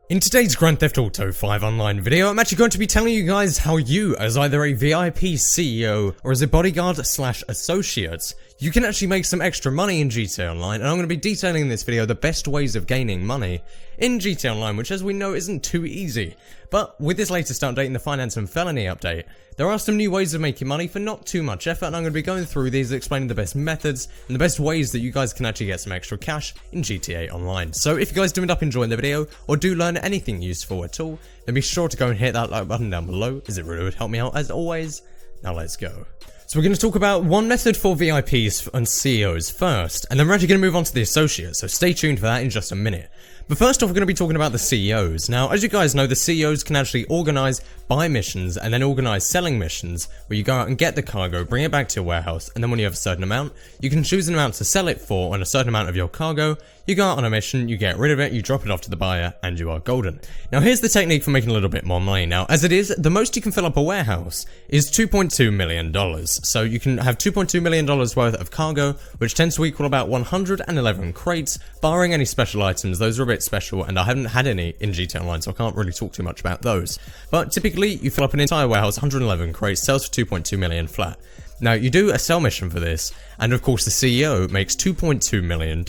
In today's Grand Theft Auto 5 online video, I'm actually going to be telling you guys how you, as either a VIP CEO or as a bodyguard slash associate, you can actually make some extra money in GTA Online, and I'm going to be detailing in this video the best ways of gaining money in GTA Online, which as we know isn't too easy. But with this latest update in the Finance and Felony update, there are some new ways of making money for not too much effort, and I'm going to be going through these, explaining the best methods and the best ways that you guys can actually get some extra cash in GTA Online. So if you guys do end up enjoying the video, or do learn anything useful at all, then be sure to go and hit that like button down below, as it really would help me out as always. Now let's go. So we're going to talk about one method for VIPs and CEOs first, and then we're actually going to move on to the associates, so stay tuned for that in just a minute. But first off, we're going to be talking about the CEOs. Now, as you guys know, the CEOs can actually organize buy missions and then organize selling missions, where you go out and get the cargo, bring it back to your warehouse, and then when you have a certain amount, you can choose an amount to sell it for on a certain amount of your cargo. You go out on a mission, you get rid of it, you drop it off to the buyer, and you are golden. Now here's the technique for making a little bit more money. Now, as it is, the most you can fill up a warehouse is $2.2 million. So you can have $2.2 million worth of cargo, which tends to equal about 111 crates, barring any special items. Those are a bit special, and I haven't had any in GTA Online, so I can't really talk too much about those. But typically, you fill up an entire warehouse, 111 crates, sells for 2.2 million flat. Now, you do a sell mission for this, and of course the CEO makes $2.2 million,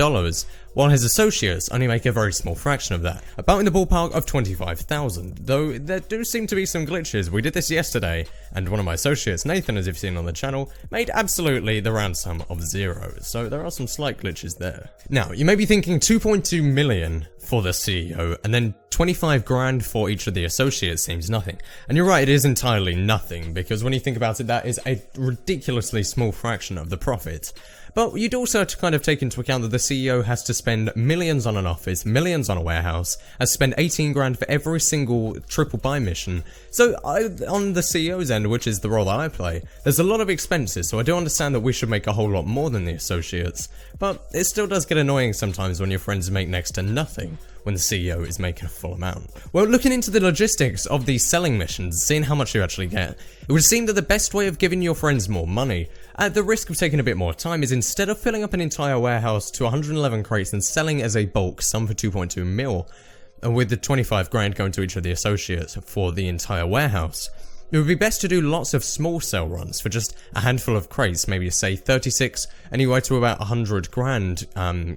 while his associates only make a very small fraction of that, about in the ballpark of 25,000, though there do seem to be some glitches. We did this yesterday, and one of my associates, Nathan, as you've seen on the channel, made absolutely the round sum of 0, so there are some slight glitches there. Now, you may be thinking 2.2 million for the CEO, and then 25 grand for each of the associates seems nothing. And you're right, it is entirely nothing, because when you think about it, that is a ridiculously small fraction of the profit. But you'd also have to kind of take into account that the CEO has to spend millions on an office, millions on a warehouse, has to spend 18 grand for every single triple buy mission. So on the CEO's end, which is the role that I play, there's a lot of expenses, so I do understand that we should make a whole lot more than the associates. But it still does get annoying sometimes when your friends make next to nothing when the CEO is making a full amount. Well, looking into the logistics of these selling missions, seeing how much you actually get, it would seem that the best way of giving your friends more money, at the risk of taking a bit more time, is instead of filling up an entire warehouse to 111 crates and selling as a bulk, some for 2.2 mil, and with the 25 grand going to each of the associates for the entire warehouse, it would be best to do lots of small sell runs for just a handful of crates, maybe say 36, anywhere to about 100 grand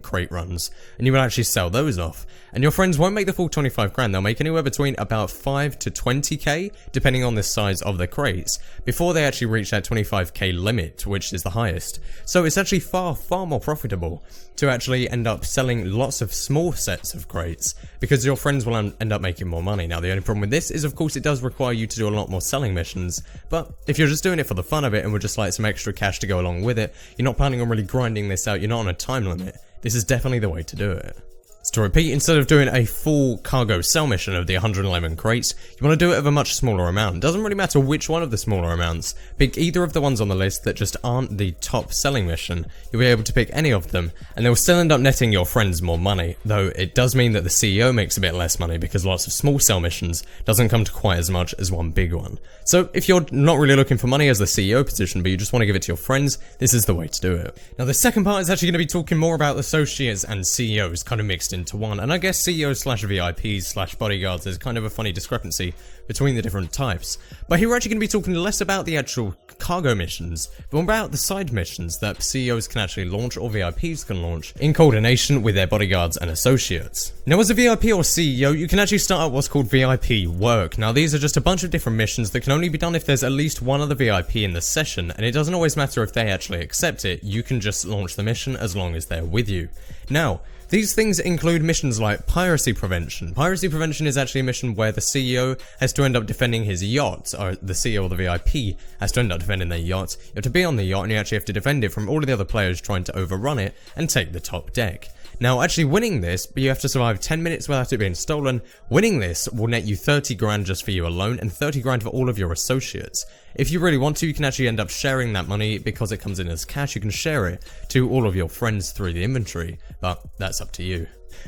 crate runs, and you will actually sell those off. And your friends won't make the full 25 grand, they'll make anywhere between about 5 to 20k, depending on the size of the crates, before they actually reach that 25k limit, which is the highest. So it's actually far more profitable to actually end up selling lots of small sets of crates, because your friends will end up making more money. Now, the only problem with this is, of course, it does require you to do a lot more selling missions, but if you're just doing it for the fun of it and would just like some extra cash to go along with it, you're not planning on really grinding this out, you're not on a time limit, this is definitely the way to do it. So to repeat, instead of doing a full cargo sell mission of the 111 crates, you want to do it of a much smaller amount. It doesn't really matter which one of the smaller amounts. Pick either of the ones on the list that just aren't the top selling mission. You'll be able to pick any of them, and they'll still end up netting your friends more money, though it does mean that the CEO makes a bit less money because lots of small sell missions doesn't come to quite as much as one big one. So if you're not really looking for money as the CEO position, but you just want to give it to your friends, this is the way to do it. Now, the second part is actually going to be talking more about associates and CEOs kind of mixed into one, and I guess CEOs slash VIPs slash bodyguards is kind of a funny discrepancy between the different types. But here we're actually going to be talking less about the actual cargo missions, but more about the side missions that CEOs can actually launch or VIPs can launch in coordination with their bodyguards and associates. Now, as a VIP or CEO, you can actually start out what's called VIP work. Now, these are just a bunch of different missions that can only be done if there's at least one other VIP in the session, and it doesn't always matter if they actually accept it. You can just launch the mission as long as they're with you. Now, these things include missions like piracy prevention. Piracy prevention is actually a mission where the CEO has to end up defending his yacht, or the CEO or the VIP has to end up defending their yacht. You have to be on the yacht and you actually have to defend it from all of the other players trying to overrun it and take the top deck. Now, actually winning this, you have to survive 10 minutes without it being stolen. Winning this will net you 30 grand just for you alone, and 30 grand for all of your associates. If you really want to, you can actually end up sharing that money because it comes in as cash. You can share it to all of your friends through the inventory, but that's up to you.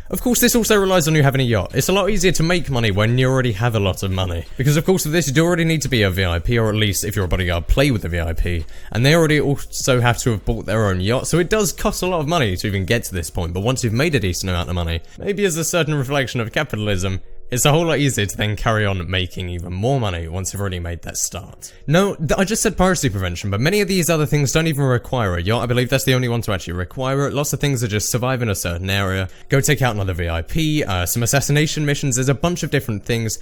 Of course, this also relies on you having a yacht. It's a lot easier to make money when you already have a lot of money, because of course with this you do already need to be a VIP, or at least if you're a bodyguard, play with a VIP, and they already also have to have bought their own yacht, so it does cost a lot of money to even get to this point. But once you've made a decent amount of money, maybe as a certain reflection of capitalism, It's a whole lot easier to then carry on making even more money once you've already made that start. No, I just said piracy prevention, but many of these other things don't even require a yacht. I believe that's the only one to actually require it. Lots of things are just survive in a certain area, go take out another VIP, some assassination missions, there's a bunch of different things,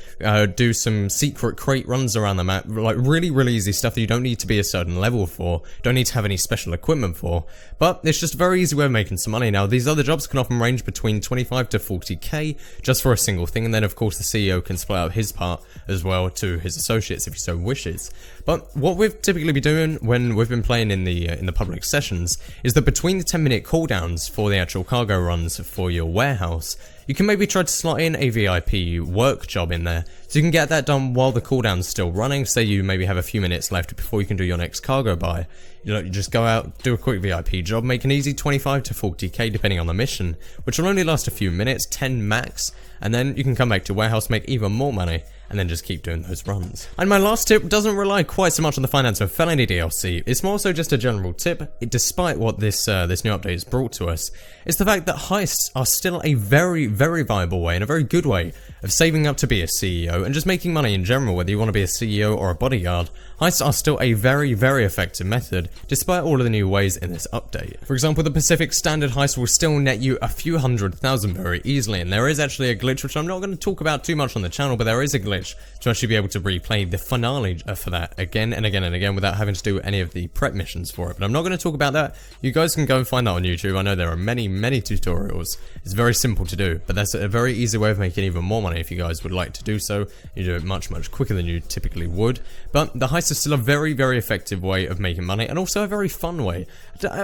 do some secret crate runs around the map, like really easy stuff that you don't need to be a certain level for, don't need to have any special equipment for, but it's just a very easy way of making some money. Now, these other jobs can often range between 25 to 40k just for a single thing, and then of course the CEO can split out his part as well to his associates if he so wishes. But what we've typically been doing when we've been playing in the public sessions is that between the 10-minute cooldowns for the actual cargo runs for your warehouse, you can maybe try to slot in a VIP work job in there, so you can get that done while the cooldown's still running. Say you maybe have a few minutes left before you can do your next cargo buy. You just go out, do a quick VIP job, make an easy 25 to 40k depending on the mission, which will only last a few minutes, 10 max, and then you can come back to warehouse, make even more money, and then just keep doing those runs. And my last tip doesn't rely quite so much on the finance of felony DLC, it's more so just a general tip, despite what this new update has brought to us. It's the fact that heists are still a very viable way, and a very good way, of saving up to be a CEO, and just making money in general, whether you want to be a CEO or a bodyguard. Heists are still a very effective method, despite all of the new ways in this update. For example, the Pacific Standard heist will still net you a few $100,000 very easily, and there is actually a glitch, which I'm not going to talk about too much on the channel, but there is a glitch to actually be able to replay the finale for that again and again without having to do any of the prep missions for it. But I'm not going to talk about that. You guys can go and find that on YouTube. I know there are many tutorials. It's very simple to do, but that's a very easy way of making even more money if you guys would like to do so. You do it much quicker than you typically would. But the heist is still a very effective way of making money, and also a very fun way.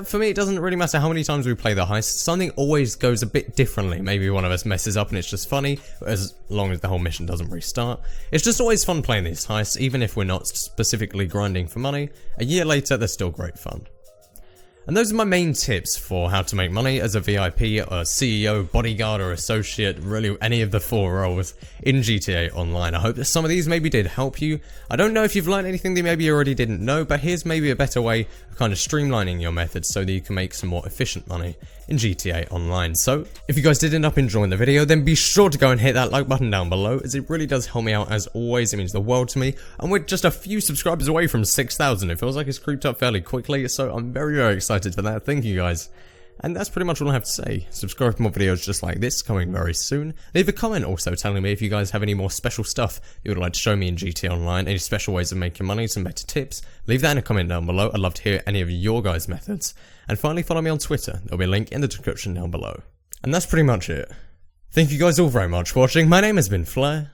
For me, it doesn't really matter how many times we play the heist, something always goes a bit differently. Maybe one of us messes up and it's just funny, as long as the whole mission doesn't restart. It's just always fun playing these heists, even if we're not specifically grinding for money. A year later, they're still great fun. And those are my main tips for how to make money as a VIP, a CEO, bodyguard, or associate, really any of the 4 roles in GTA Online. I hope that some of these maybe did help you. I don't know if you've learned anything that maybe you already didn't know, but here's maybe a better way of kind of streamlining your methods so that you can make some more efficient money in GTA Online. So, if you guys did end up enjoying the video, then be sure to go and hit that like button down below, as it really does help me out as always. It means the world to me, and we're just a few subscribers away from 6,000. It feels like it's creeped up fairly quickly, so I'm very excited for that. Thank you guys. And that's pretty much all I have to say. Subscribe for more videos just like this coming very soon. Leave a comment also telling me if you guys have any more special stuff you would like to show me in GTA Online, any special ways of making money, some better tips. Leave that in a comment down below. I'd love to hear any of your guys' methods. And finally, follow me on Twitter. There'll be a link in the description down below. And that's pretty much it. Thank you guys all very much for watching. My name has been Flair,